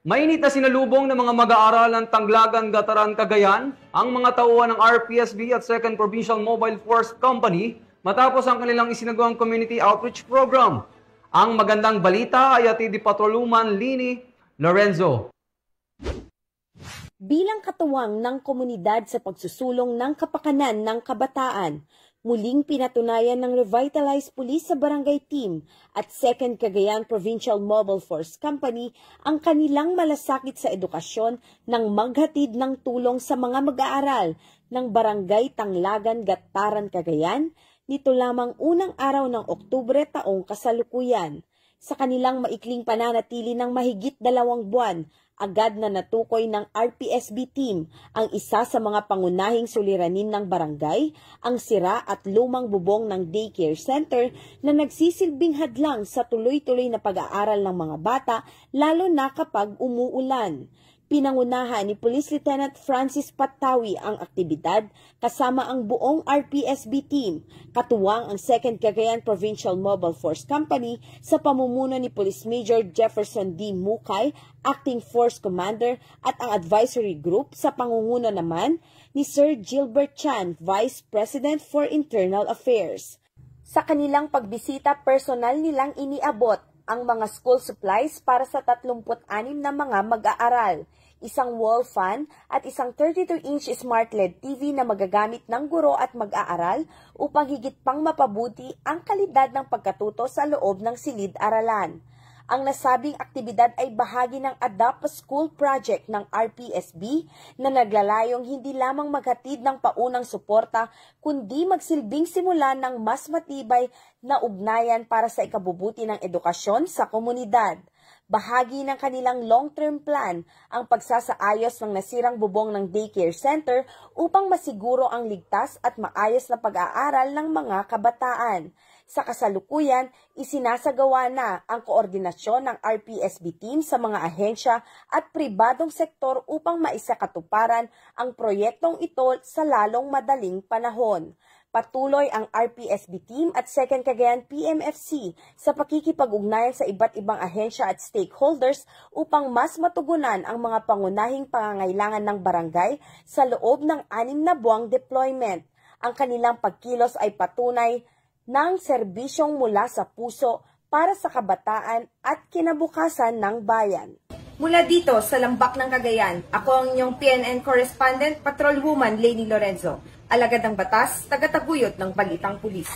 Mainit na sinalubong ng mga mag-aaral ng Tanglagan, Gataran, Cagayan ang mga tauhan ng RPSB at 2nd Provincial Mobile Force Company matapos ang kanilang isinagawang community outreach program. Ang magandang balita ay atid ni Patrolwoman Lini Lorenzo. Bilang katuwang ng komunidad sa pagsusulong ng kapakanan ng kabataan, muling pinatunayan ng Revitalized Police sa Barangay Team at 2nd Cagayan Provincial Mobile Force Company ang kanilang malasakit sa edukasyon nang maghatid ng tulong sa mga mag-aaral ng Barangay Tanglagan, Gataran, Cagayan nito lamang unang araw ng Oktubre taong kasalukuyan. Sa kanilang maikling pananatili ng mahigit 2 buwan, agad na natukoy ng RPSB team ang isa sa mga pangunahing suliranin ng barangay, ang sira at lumang bubong ng daycare center na nagsisilbing hadlang sa tuloy-tuloy na pag-aaral ng mga bata, lalo na kapag umuulan. Pinangunahan ni Police Lieutenant Francis Patawi ang aktibidad kasama ang buong RPSB team, katuwang ang 2nd Cagayan Provincial Mobile Force Company sa pamumuno ni Police Major Jefferson D. Mukay, Acting Force Commander, at ang advisory group sa pangunguna naman ni Sir Gilbert Chan, Vice President for Internal Affairs. Sa kanilang pagbisita, personal nilang iniabot ang mga school supplies para sa 36 na mga mag-aaral, isang wall fan at isang 32-inch smart LED TV na magagamit ng guro at mag-aaral upang higit pang mapabuti ang kalidad ng pagkatuto sa loob ng silid-aralan. Ang nasabing aktibidad ay bahagi ng Adopt a School project ng RPSB na naglalayong hindi lamang maghatid ng paunang suporta kundi magsilbing simula ng mas matibay na ugnayan para sa ikabubuti ng edukasyon sa komunidad. Bahagi ng kanilang long-term plan ang pagsasaayos ng nasirang bubong ng daycare center upang masiguro ang ligtas at maayos na pag-aaral ng mga kabataan. Sa kasalukuyan, isinasagawa na ang koordinasyon ng RPSB team sa mga ahensya at pribadong sektor upang maisakatuparan ang proyektong ito sa lalong madaling panahon. Patuloy ang RPSB team at 2nd Cagayan PMFC sa pakikipag-ugnayan sa iba't ibang ahensya at stakeholders upang mas matugunan ang mga pangunahing pangangailangan ng barangay sa loob ng 6 na buwang deployment. Ang kanilang pagkilos ay patunay ng serbisyong mula sa puso para sa kabataan at kinabukasan ng bayan. Mula dito sa Lambak ng Cagayan, ako ang inyong PNN correspondent, Patrolwoman Lini Lorenzo, alagad ng batas, tagataguyod ng Balitang Pulis.